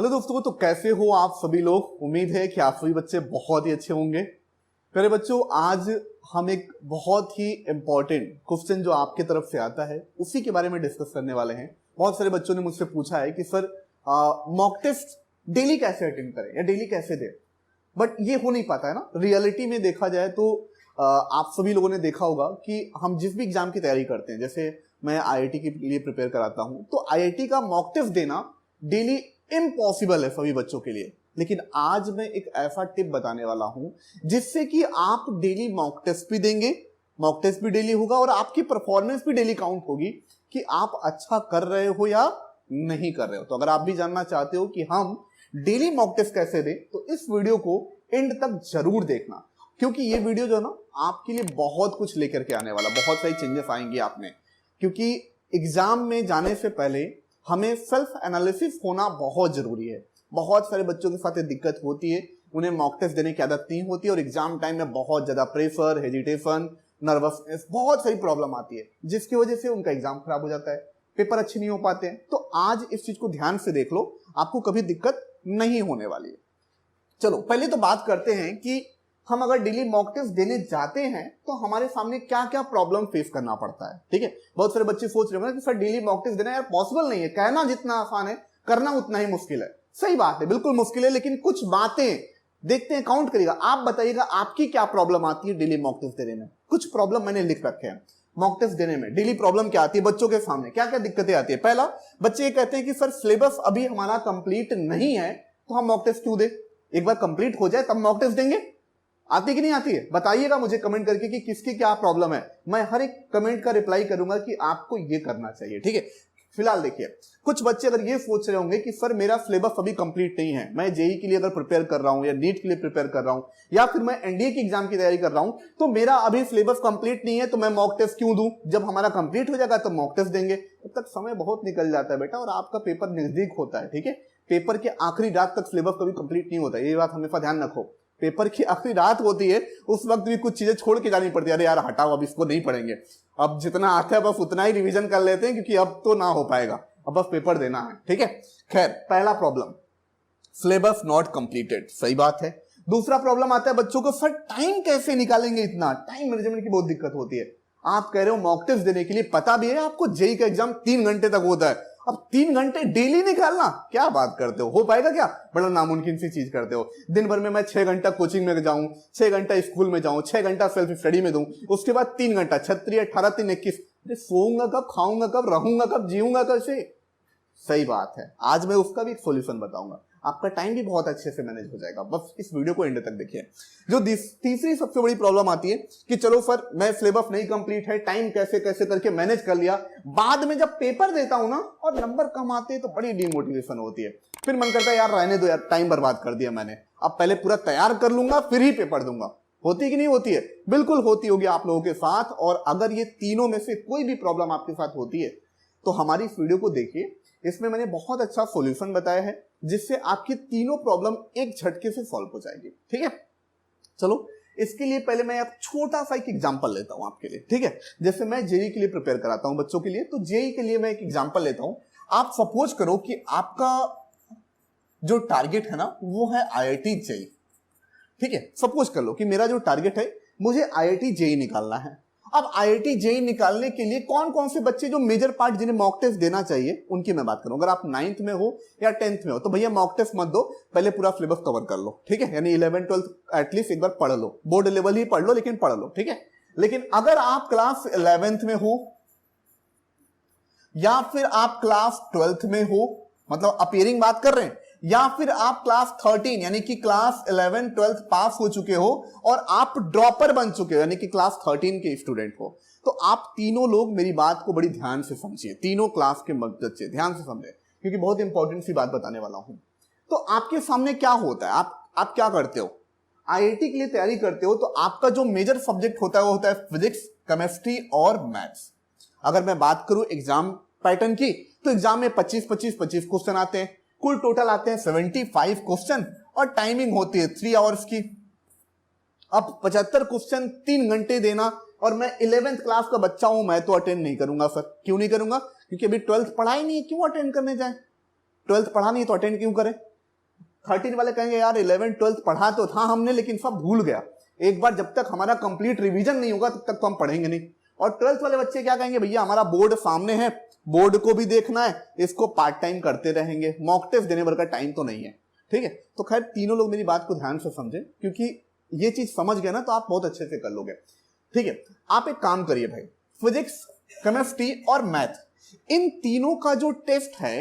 Hello दोस्तों, तो कैसे हो आप सभी लोग। उम्मीद है कि आप सभी बच्चे बहुत ही अच्छे होंगे। प्यारे बच्चों, आज हम एक बहुत ही इंपॉर्टेंट क्वेश्चन जो आपके तरफ से आता है उसी के बारे में डिस्कस करने वाले हैं। बहुत सारे बच्चों ने मुझसे पूछा है कि सर मॉक टेस्ट डेली कैसे अटेंड करें या डेली कैसे दें, बट ये हो नहीं पाता है ना। रियलिटी में देखा जाए तो आप सभी लोगों ने देखा होगा कि हम जिस भी एग्जाम की तैयारी करते हैं, जैसे मैं आईआईटी के लिए प्रिपेयर कराता हूं, तो आईआईटी का मॉक टेस्ट देना डेली इम्पॉसिबल है सभी बच्चों के लिए। लेकिन आज मैं एक ऐसा टिप बताने वाला हूं जिससे कि आप डेली मॉक टेस्ट भी देंगे, मॉक टेस्ट भी डेली होगा और आपकी परफॉर्मेंस भी डेली काउंट होगी कि आप अच्छा कर रहे हो या नहीं कर रहे हो। तो अगर आप भी जानना चाहते हो कि हम डेली मॉक टेस्ट कैसे दें, तो इस वीडियो को एंड तक जरूर देखना, क्योंकि ये वीडियो जो है ना आपके लिए बहुत कुछ लेकर के आने वाला, बहुत सारी चेंजेस आएंगी आप में। क्योंकि एग्जाम में जाने से पहले हमें सेल्फ एनालिसिस होना बहुत जरूरी है। बहुत सारे बच्चों के साथ ये दिक्कत होती है, उन्हें मॉक टेस्ट देने की आदत नहीं होती और एग्जाम टाइम में बहुत ज्यादा प्रेशर, हेजिटेशन, नर्वसनेस, बहुत सारी प्रॉब्लम आती है, जिसकी वजह से उनका एग्जाम खराब हो जाता है, पेपर अच्छे नहीं हो पाते हैं। तो आज इस चीज को ध्यान से देख लो, आपको कभी दिक्कत नहीं होने वाली है। चलो पहले तो बात करते हैं कि हम अगर डेली मॉक टेस्ट देने जाते हैं तो हमारे सामने क्या क्या प्रॉब्लम फेस करना पड़ता है। ठीक है, बहुत सारे बच्चे सोच रहे हैं कि सर डेली मॉक टेस्ट देना यार पॉसिबल नहीं है, कहना जितना आसान है करना उतना ही मुश्किल है। सही बात है, बिल्कुल मुश्किल है, लेकिन कुछ बातें देखते हैं, काउंट करिएगा, आप बताइएगा आपकी क्या प्रॉब्लम आती है डेली मॉक टेस्ट देने में। कुछ प्रॉब्लम मैंने लिख रखे हैं मॉक टेस्ट देने में। डेली प्रॉब्लम क्या आती है बच्चों के सामने, क्या क्या दिक्कतें आती है। पहला, बच्चे ये कहते हैं कि सर सिलेबस अभी हमारा कंप्लीट नहीं है तो हम मॉक टेस्ट क्यों दे, एक बार कंप्लीट हो जाए तब मॉक टेस्ट देंगे। आती कि नहीं आती है, बताइएगा मुझे कमेंट करके कि किसकी क्या प्रॉब्लम है। मैं हर एक कमेंट का रिप्लाई करूंगा कि आपको ये करना चाहिए। ठीक है, फिलहाल देखिए, कुछ बच्चे अगर ये सोच रहे होंगे कि सर मेरा सिलेबस अभी कंप्लीट नहीं है, मैं जेई के लिए अगर प्रिपेयर कर रहा हूं या नीट के लिए प्रिपेयर कर रहा हूं या फिर मैं एनडीए की एग्जाम की तैयारी कर रहा हूं, तो मेरा अभी सिलेबस कंप्लीट नहीं है तो मैं मॉक टेस्ट क्यों दूं, जब हमारा कंप्लीट हो जाएगा तो मॉक टेस्ट देंगे। तब तक समय बहुत निकल जाता है बेटा और आपका पेपर नजदीक होता है। ठीक है, पेपर के आखिरी रात तक सिलेबस कभी कंप्लीट नहीं होता, ये बात हमेशा ध्यान रखो। पेपर की आखिरी रात होती है, उस वक्त भी कुछ चीजें छोड़ के जानी पड़ती है, अरे यार हटाओ अब इसको नहीं पढ़ेंगे, अब जितना आता है बस उतना ही रिवीजन कर लेते हैं क्योंकि अब तो ना हो पाएगा, अब बस पेपर देना है। ठीक है, खैर पहला प्रॉब्लम सिलेबस नॉट कंप्लीटेड, सही बात है। दूसरा प्रॉब्लम आता है बच्चों को, सर टाइम कैसे निकालेंगे, इतना टाइम मैनेजमेंट की बहुत दिक्कत होती है। आप कह रहे हो मॉक टेस्ट देने के लिए, पता भी है आपको जेई का एग्जाम 3 घंटे तक होता है, अब 3 घंटे डेली निकालना, क्या बात करते हो पाएगा क्या, बड़ा नामुमकिन सी चीज करते हो। दिन भर में मैं 6 घंटा कोचिंग में जाऊं, 6 घंटा स्कूल में जाऊं, 6 घंटा सेल्फ स्टडी में दूं, उसके बाद 3 घंटा 36, 18, 3, 21, सोऊंगा कब, खाऊंगा कब, रहूंगा कब, जीऊंगा कैसे। सही बात है, आज मैं उसका भी एक सोल्यूशन बताऊंगा, आपका टाइम भी बहुत अच्छे से मैनेज हो जाएगा। बस इस वीडियो को एंड तक देखिए। जो तीसरी सबसे बड़ी प्रॉब्लम आती है कि चलो सर मैं सिलेबस नहीं कंप्लीट है, टाइम कैसे कैसे करके मैनेज कर लिया, बाद में जब पेपर देता हूं ना और नंबर कम आते हैं तो बड़ी डिमोटिवेशन होती है, फिर मन करता है यार रहने दो यार, टाइम बर्बाद कर दिया मैंने, अब पहले पूरा तैयार कर लूंगा फिर ही पेपर दूंगा। होती कि नहीं होती है, बिल्कुल होती होगी आप लोगों के साथ। और अगर ये तीनों में से कोई भी प्रॉब्लम आपके साथ होती है तो हमारी इस वीडियो को देखिए, इसमें मैंने बहुत अच्छा सॉल्यूशन बताया है जिससे आपकी तीनों प्रॉब्लम एक झटके से सॉल्व हो जाएगी। ठीक है, चलो इसके लिए पहले मैं अब छोटा सा एक एग्जांपल लेता हूं आपके लिए। ठीक है, जैसे मैं जेई के लिए प्रिपेयर कराता हूं बच्चों के लिए, तो जेई के लिए मैं एक एग्जांपल लेता हूं। आप सपोज करो कि आपका जो टारगेट है ना वो है आईआईटी जेई। ठीक है, सपोज कर लो कि मेरा जो टारगेट है मुझे आईआईटी जेई निकालना है। अब आईआईटी जेई निकालने के लिए कौन कौन से बच्चे जो मेजर पार्ट जिन्हें मॉक टेस्ट देना चाहिए उनकी मैं बात करूं। अगर आप 9th में हो या 10th में हो तो भैया मॉक टेस्ट मत दो, पहले पूरा सिलेबस कवर कर लो। ठीक है, यानी 11th 12th एटलीस्ट एक बार पढ़ लो, बोर्ड लेवल ही पढ़ लो लेकिन पढ़ लो। ठीक है, लेकिन अगर आप क्लास 11th में हो या फिर आप क्लास 12th में हो, मतलब अपीयरिंग बात कर रहे हैं, या फिर आप क्लास 13 यानी कि क्लास 11 12 पास हो चुके हो और आप ड्रॉपर बन चुके हो यानी कि क्लास 13 के स्टूडेंट हो, तो आप तीनों लोग मेरी बात को बड़ी ध्यान से समझिए, तीनों क्लास के बच्चे ध्यान से समझे क्योंकि बहुत इंपॉर्टेंट सी बात बताने वाला हूं। तो आपके सामने क्या होता है, आप क्या करते हो, आईआईटी के लिए तैयारी करते हो तो आपका जो मेजर सब्जेक्ट होता है वो होता है फिजिक्स, केमिस्ट्री और मैथ्स। अगर मैं बात करूं एग्जाम पैटर्न की तो एग्जाम में 25 क्वेश्चन आते हैं, कुल टोटल आते हैं 75 क्वेश्चन और टाइमिंग होती है 3 आवर्स की। अब 75 क्वेश्चन 3 घंटे देना, और मैं 11th क्लास का बच्चा हूं, मैं तो अटेंड नहीं करूंगा सर। क्यों नहीं करूंगा, क्योंकि अभी 12th पढ़ा ही नहीं है, क्यों अटेंड करने जाए, 12th पढ़ा नहीं तो अटेंड क्यों करें। 13 वाले कहेंगे यार 11th 12th पढ़ा तो था हमने लेकिन सब भूल गया, एक बार जब तक हमारा कंप्लीट रिवीजन नहीं होगा तब तक तो हम पढ़ेंगे नहीं। और 12th वाले बच्चे क्या कहेंगे, भैया हमारा बोर्ड सामने है, बोर्ड को भी देखना है, इसको पार्ट टाइम करते रहेंगे, मॉक टेस्ट देने भर का टाइम तो नहीं है। ठीक है, तो खैर तीनों लोग मेरी बात को ध्यान से समझे, क्योंकि ये चीज समझ गए ना तो आप बहुत अच्छे से कर लोगे। ठीक है, आप एक काम करिए भाई, फिजिक्स, केमिस्ट्री और मैथ, इन तीनों का जो टेस्ट है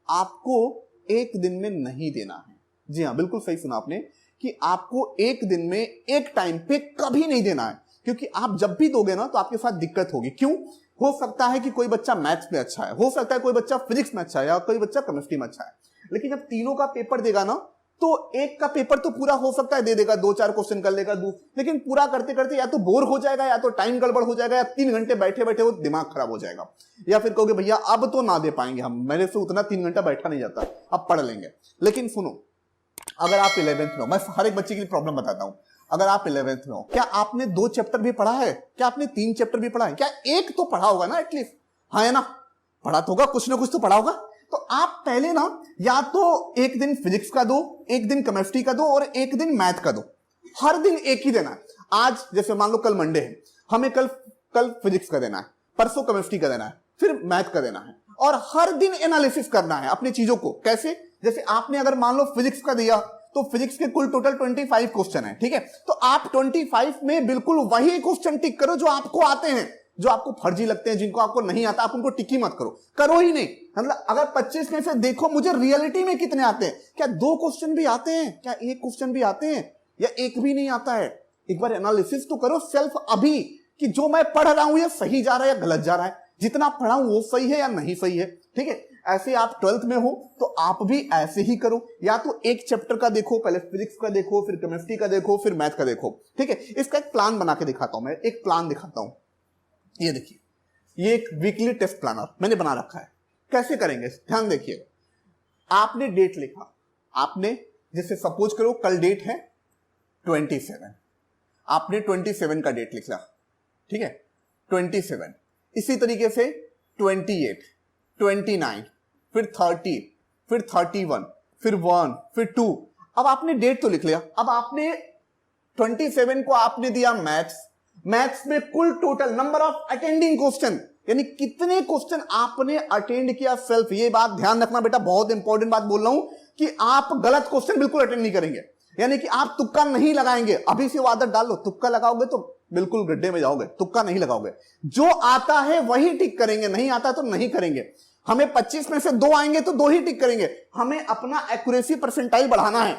आपको एक दिन में नहीं देना है। जी हाँ, बिल्कुल सही सुना आपने कि आपको एक दिन में एक टाइम पे कभी नहीं देना है, क्योंकि आप जब भी दोगे ना तो आपके साथ दिक्कत होगी। क्यों? हो सकता है कि कोई बच्चा मैथ्स में अच्छा है, हो सकता है कोई बच्चा फिजिक्स में अच्छा है, या कोई बच्चा केमिस्ट्री में अच्छा है, लेकिन जब तीनों का पेपर देगा ना तो एक का पेपर तो पूरा हो सकता है दे देगा, 2-4 क्वेश्चन कर लेगा, लेकिन पूरा करते करते या तो बोर हो जाएगा, या तो टाइम गड़बड़ हो जाएगा, या 3 घंटे बैठे बैठे वो दिमाग खराब हो जाएगा, या फिर कहोगे भैया अब तो ना दे पाएंगे हम, मेरे से उतना 3 घंटा बैठा नहीं जाता, अब पढ़ लेंगे। लेकिन सुनो, अगर आप 11th में हो, मैं हर एक बच्चे के लिए प्रॉब्लम बताता हूं, अगर आप 11th में हो, क्या आपने 2 चैप्टर भी पढ़ा है? क्या आपने 3 चैप्टर भी पढ़ा है? क्या एक तो पढ़ा होगा ना एटलीस्ट? हाँ है ना, पढ़ा तो होगा, कुछ ना कुछ तो पढ़ा होगा। तो आप पहले ना या तो एक दिन फिजिक्स का दो, एक दिन केमिस्ट्री का दो और एक दिन मैथ का दो, हर दिन एक ही देना है। आज जैसे मान लो कल मंडे है, हमें कल फिजिक्स का देना है, परसों केमिस्ट्री का देना है, फिर मैथ का देना है, और हर दिन एनालिसिस करना है अपनी चीजों को। कैसे? जैसे आपने अगर मान लो फिजिक्स का दिया तो फिजिक्स के कुल टोटल 25 क्वेश्चन है, ठीक है, तो आप 25 में बिल्कुल वही क्वेश्चन टिक करो जो आपको आते हैं, जो आपको फर्जी लगते हैं, जिनको आपको नहीं आता आप उनको टिक ही मत करो ही नहीं। मतलब अगर 25 में से देखो मुझे रियलिटी में कितने आते हैं, क्या 2 क्वेश्चन भी आते हैं, क्या 1 क्वेश्चन भी आते हैं, या एक भी नहीं आता है? एक बार एनालिसिस तो करो सेल्फ अभी कि जो मैं पढ़ रहा हूं ये सही जा रहा है या गलत जा रहा है, जितना पढ़ा हूं वो सही है या नहीं सही है। ठीक है, ऐसे आप 12th में हो तो आप भी ऐसे ही करो, या तो एक चैप्टर का देखो, पहले फिजिक्स का देखो, फिर केमिस्ट्री का देखो, फिर मैथ का देखो। ठीक है, इसका एक प्लान बना के दिखाता हूं, मैं एक प्लान दिखाता हूं। ये देखिए, ये एक वीकली टेस्ट प्लानर मैंने बना रखा है। कैसे करेंगे ध्यान देखिए। आपने डेट लिखा, आपने जैसे सपोज करो कल डेट है 27, आपने 27 का डेट लिखा, ठीक है, 27। इसी तरीके से 28, 29, फिर 30, फिर 31, फिर 1, फिर 2। अब आपने डेट तो लिख लिया, अब आपने 27 को आपने दिया मैथ्स में कुल total number of attending question, यानी कितने क्वेश्चन आपने अटेंड किया सेल्फ। ये बात ध्यान रखना बेटा, बहुत इंपॉर्टेंट बात बोल रहा हूं कि आप गलत क्वेश्चन बिल्कुल अटेंड नहीं करेंगे, यानी कि आप तुक्का नहीं लगाएंगे। अभी से वो आदत डाल लो, तुक्का लगाओगे तो बिल्कुल गड्ढे में जाओगे, तुक्का नहीं लगाओगे। जो आता है वही टिक करेंगे, नहीं आता तो नहीं करेंगे। हमें 25 में से 2 आएंगे तो 2 ही टिक करेंगे। हमें अपना एक्यूरेसी परसेंटाइल बढ़ाना है,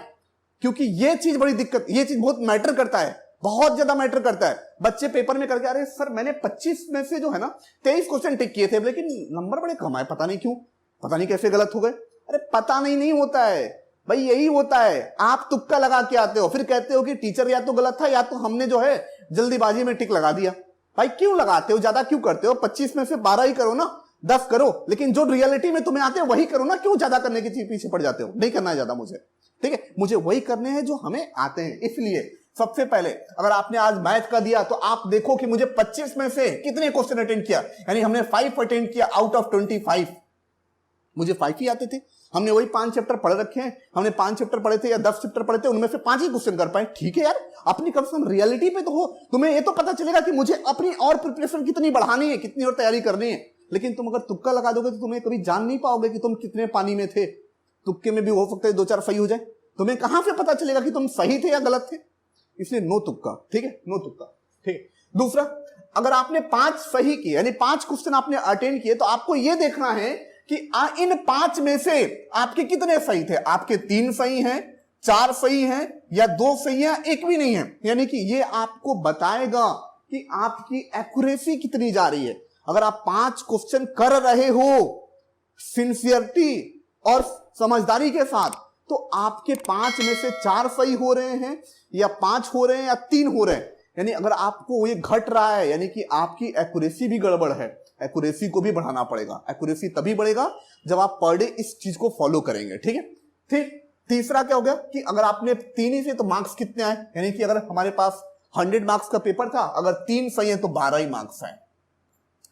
क्योंकि ये चीज बड़ी दिक्कत, ये चीज बहुत मैटर करता है, बहुत ज्यादा मैटर करता है। बच्चे पेपर में करके, अरे सर मैंने 25 में से जो है ना 23 क्वेश्चन टिक किए थे, लेकिन नंबर बड़े कम आए, पता नहीं क्यों, पता नहीं कैसे गलत हो गए। अरे पता नहीं होता है भाई, यही होता है, आप तुक्का लगा के आते हो, फिर कहते हो कि टीचर या तो गलत था या तो हमने जो है जल्दीबाजी में टिक लगा दिया। भाई क्यों लगाते हो, ज्यादा क्यों करते हो? 25 में से 12 ही करो ना, 10 करो, लेकिन जो रियलिटी में तुम्हें आते हैं वही करो ना। क्यों ज्यादा करने के पीछे पड़ जाते हो? नहीं करना है ज्यादा मुझे, ठीक है, मुझे वही करने हैं जो हमें आते हैं। इसलिए सबसे पहले अगर आपने आज मैथ का दिया तो आप देखो कि मुझे 25 में से कितने क्वेश्चन अटेंड किया, यानी हमने 5 अटेंड किया आउट ऑफ 25। मुझे 5 ही आते थे, हमने वही 5 चैप्टर पढ़ रखे हैं, हमने 5 चैप्टर पढ़े थे या 10 चैप्टर पढ़े थे, उनमें से 5 ही क्वेश्चन कर पाए। ठीक है यार, अपनी कम से कम रियलिटी पे तो हो, तुम्हें ये तो पता चलेगा कि मुझे अपनी और प्रिपरेशन कितनी बढ़ानी है, कितनी और तैयारी करनी है। लेकिन तुम अगर तुक्का लगा दोगे तो तुम्हें कभी जान नहीं पाओगे कि तुम कितने पानी में थे। तुक्के में भी हो सकता है 2-4 सही हो जाए, तुम्हें कहां से पता चलेगा कि तुम सही थे या गलत थे? इसलिए नो तुक्का, ठीक है, नो तुक्का, ठीक है। दूसरा, अगर आपने 5 सही किए, यानी 5 क्वेश्चन आपने अटेंड किए, तो आपको यह देखना है कि इन 5 में से आपके कितने सही थे। आपके 3 सही हैं, 4 सही हैं, या 2 सही हैं, 1 भी नहीं है। यानी कि ये आपको बताएगा कि आपकी एक्यूरेसी कितनी जा रही है। अगर आप 5 क्वेश्चन कर रहे हो सिंसियरिटी और समझदारी के साथ, तो आपके 5 में से 4 सही हो रहे हैं, या 5 हो रहे हैं, या 3 हो रहे हैं। यानी अगर आपको ये घट रहा है, यानी कि आपकी एक्यूरेसी भी गड़बड़ है। एक्यूरेसी को भी बढ़ाना पड़ेगा। एक्यूरेसी तभी बढ़ेगा जब आप पर डे इस चीज को फॉलो करेंगे, ठीक है। फिर तीसरा क्या हो गया कि अगर आपने 3 ही से, तो मार्क्स कितने आए, यानी कि अगर हमारे पास 100 मार्क्स का पेपर था, अगर 3 सही है तो 12 ही मार्क्स आए,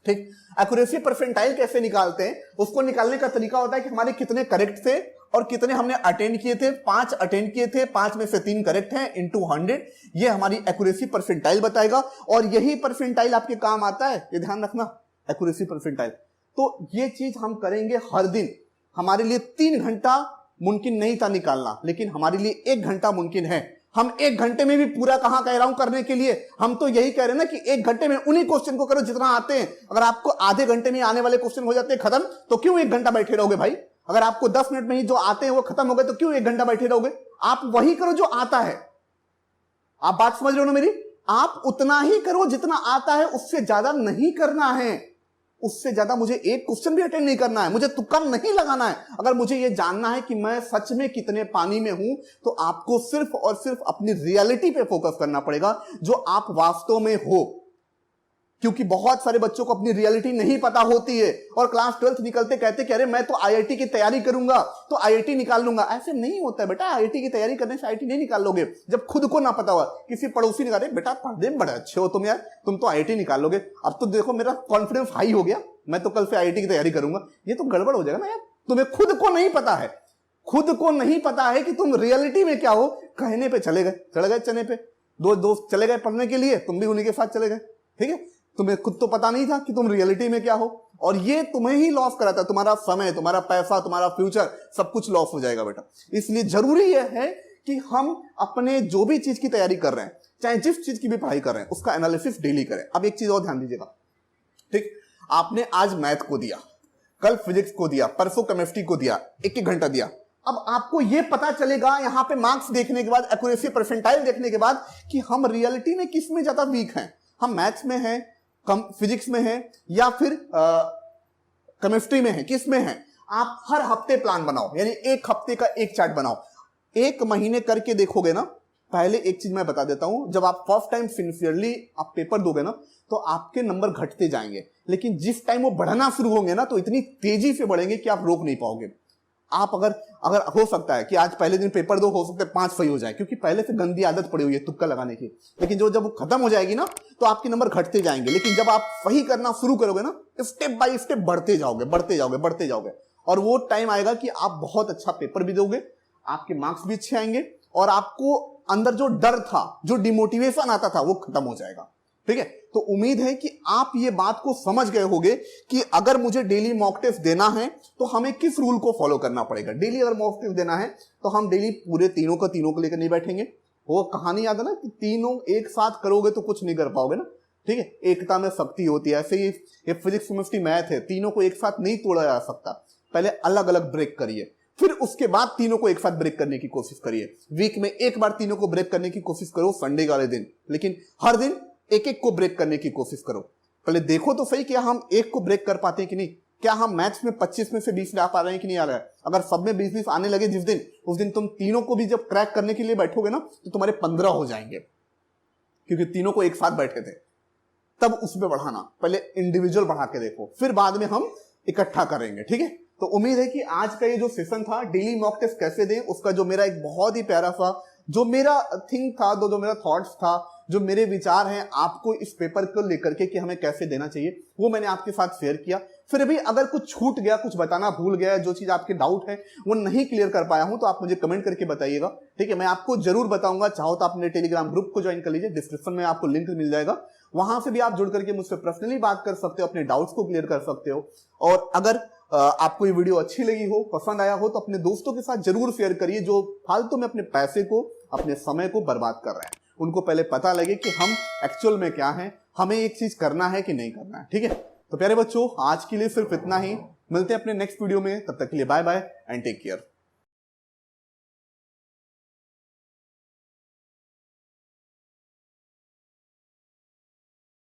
ठीक। एक्यूरेसी परसेंटाइल कैसे निकालते हैं? उसको निकालने का तरीका होता है कि हमारे कितने करेक्ट थे और कितने हमने अटेंड किए थे, 5 अटेंड किए थे, 5 में से 3 करेक्ट हैं, इनटू 100 ये हमारी एक्यूरेसी परसेंटाइल बताएगा। और यही परसेंटाइल आपके काम आता है, ये ध्यान रखना, एक्यूरेसी परसेंटाइल। तो ये चीज हम करेंगे हर दिन। हमारे लिए 3 घंटा मुमकिन नहीं था निकालना, लेकिन हमारे लिए 1 घंटा मुमकिन है। हम 1 घंटे में भी पूरा कहां कह रहा हूं करने के लिए, हम तो यही कह रहे हैं ना कि 1 घंटे में उन्हीं क्वेश्चन को करो जितना आते हैं। अगर आपको आधे घंटे में आने वाले क्वेश्चन हो जाते हैं खत्म, तो क्यों 1 घंटा बैठे रहोगे भाई? अगर आपको 10 मिनट में ही जो आते हैं वो खत्म हो गए, तो क्यों 1 घंटा बैठे रहोगे? आप वही करो जो आता है। आप बात समझ रहे हो ना मेरी? आप उतना ही करो जितना आता है, उससे ज्यादा नहीं करना है। उससे ज्यादा मुझे एक क्वेश्चन भी अटेंड नहीं करना है, मुझे तुक्का नहीं लगाना है। अगर मुझे यह जानना है कि मैं सच में कितने पानी में हूं, तो आपको सिर्फ और सिर्फ अपनी रियलिटी पे फोकस करना पड़ेगा, जो आप वास्तव में हो। क्योंकि बहुत सारे बच्चों को अपनी रियलिटी नहीं पता होती है और क्लास 12th निकलते कहते कि अरे मैं तो आईआईटी की तैयारी करूंगा तो आईआईटी निकाल लूंगा। ऐसे नहीं होता है बेटा, आईआईटी की तैयारी करने से आईआईटी नहीं निकाल लोगे जब खुद को ना पता हुआ। किसी पड़ोसी ने कहा बेटा पढ़ने में बड़े अच्छे हो तुम यार, तुम तो आईआईटी निकाल लोगे। अब तो देखो मेरा कॉन्फिडेंस हाई हो गया, मैं तो कल से आईआईटी की तैयारी करूंगा। ये तो गड़बड़ हो जाएगा ना यार, तुम्हें खुद को नहीं पता है। खुद को नहीं पता है कि तुम रियलिटी में क्या हो। कहने पे चले गए चने पे। 2 दोस्त चले गए पढ़ने के लिए, तुम भी उन्हीं के साथ चले गए। ठीक है, तुम्हें खुद तो पता नहीं था कि तुम रियलिटी में क्या हो, और ये तुम्हें ही लॉस कराता है। तुम्हारा समय, तुम्हारा पैसा, तुम्हारा फ्यूचर, सब कुछ लॉस हो जाएगा बेटा। इसलिए जरूरी यह है कि हम अपने जो भी चीज की तैयारी कर रहे हैं, चाहे जिस चीज की भी पढ़ाई कर रहे हैं, उसका एनालिसिस डेली करें। अब एक चीज और ध्यान दीजिएगा, ठीक, आपने आज मैथ को दिया, कल फिजिक्स को दिया, परसों केमिस्ट्री को दिया, 1-1 घंटा दिया। अब आपको यह पता चलेगा यहां पे मार्क्स देखने के बाद, एक्यूरेसी परसेंटाइल देखने के बाद, कि हम रियलिटी में किस में ज्यादा वीक हैं। हम मैथ्स में हैं, कम फिजिक्स में है, या फिर केमिस्ट्री में है, किस में है। आप हर हफ्ते प्लान बनाओ, यानी 1 हफ्ते का एक चार्ट बनाओ। 1 महीने करके देखोगे ना, पहले एक चीज मैं बता देता हूं, जब आप फर्स्ट टाइम सिंसियरली आप पेपर दोगे ना, तो आपके नंबर घटते जाएंगे, लेकिन जिस टाइम वो बढ़ना शुरू होंगे ना, तो इतनी तेजी से बढ़ेंगे कि आप रोक नहीं पाओगे। आप अगर हो सकता है कि आज पहले दिन पेपर दो, हो सकता है 5 सही हो जाए, क्योंकि पहले से गंदी आदत पड़ी हुई है तुक्का लगाने की। लेकिन जब वो खत्म हो जाएगी ना, तो आपके नंबर घटते जाएंगे। लेकिन जब आप सही करना शुरू करोगे ना, स्टेप बाय स्टेप बढ़ते जाओगे, और वो टाइम आएगा कि आप बहुत अच्छा पेपर भी दोगे, आपके मार्क्स भी अच्छे आएंगे, और आपको अंदर जो डर था, जो डिमोटिवेशन आता था, वो खत्म हो जाएगा। ठीक है, तो उम्मीद है कि आप ये बात को समझ गए होंगे कि अगर मुझे डेली मॉक टेस्ट देना है तो हमें किस रूल को फॉलो करना पड़ेगा। डेली अगर मॉक टेस्ट देना है तो हम डेली पूरे तीनों को लेकर नहीं बैठेंगे। वो कहानी याद है ना कि तीनों एक साथ करोगे तो कुछ नहीं कर पाओगे ना। ठीक है, एकता में शक्ति होती है। ऐसे ही ये फिजिक्स, केमिस्ट्री, मैथ है, तीनों को एक साथ नहीं तोड़ा जा सकता। पहले अलग अलग ब्रेक करिए, फिर उसके बाद तीनों को एक साथ ब्रेक करने की कोशिश करिए। वीक में एक बार तीनों को ब्रेक करने की कोशिश करो, संडे वाले दिन, लेकिन हर दिन एक को ब्रेक करने की कोशिश करो। पहले देखो तो सही क्या हम एक को ब्रेक कर पाते हैं कि नहीं। क्या हम मैथ्स में 25 में से 20 ला पा रहे हैं कि नहीं आ रहा है। अगर सब में 20-20 आने लगे जिस दिन, उस दिन तुम तीनों को भी जब क्रैक करने के लिए बैठोगे ना, तो तुम्हारे 15 हो जाएंगे, क्योंकि तीनों को एक साथ बैठे थे। तब उसमें बढ़ाना, पहले इंडिविजुअल बढ़ा के देखो, फिर बाद में हम इकट्ठा करेंगे। ठीक है, तो उम्मीद है कि आज का ये जो सेशन था, डेली मॉक टेस्ट कैसे दें, उसका जो मेरा एक बहुत ही प्यारा सा जो मेरा थिंक था, जो मेरा थॉट्स था, जो मेरे विचार हैं आपको इस पेपर को लेकर के कि हमें कैसे देना चाहिए, वो मैंने आपके साथ शेयर किया। फिर भी अगर कुछ छूट गया, कुछ बताना भूल गया, जो चीज आपके डाउट है वो नहीं क्लियर कर पाया हूं, तो आप मुझे कमेंट करके बताइएगा। ठीक है, मैं आपको जरूर बताऊंगा। चाहो तो आप अपने टेलीग्राम ग्रुप को ज्वाइन कर लीजिए, डिस्क्रिप्शन में आपको लिंक मिल जाएगा, वहां से भी आप जुड़ करके मुझसे पर्सनली बात कर सकते हो, अपने डाउट्स को क्लियर कर सकते हो। और अगर आपको ये वीडियो अच्छी लगी हो, पसंद आया हो, तो अपने दोस्तों के साथ जरूर शेयर करिए, जो फालतू में अपने पैसे को, अपने समय को बर्बाद कर रहे हैं। उनको पहले पता लगे कि हम एक्चुअल में क्या हैं, हमें एक चीज करना है कि नहीं करना है। ठीक है, तो प्यारे बच्चों, आज के लिए सिर्फ इतना ही। मिलते हैं अपने नेक्स्ट वीडियो में, तब तक के लिए bye bye and take care.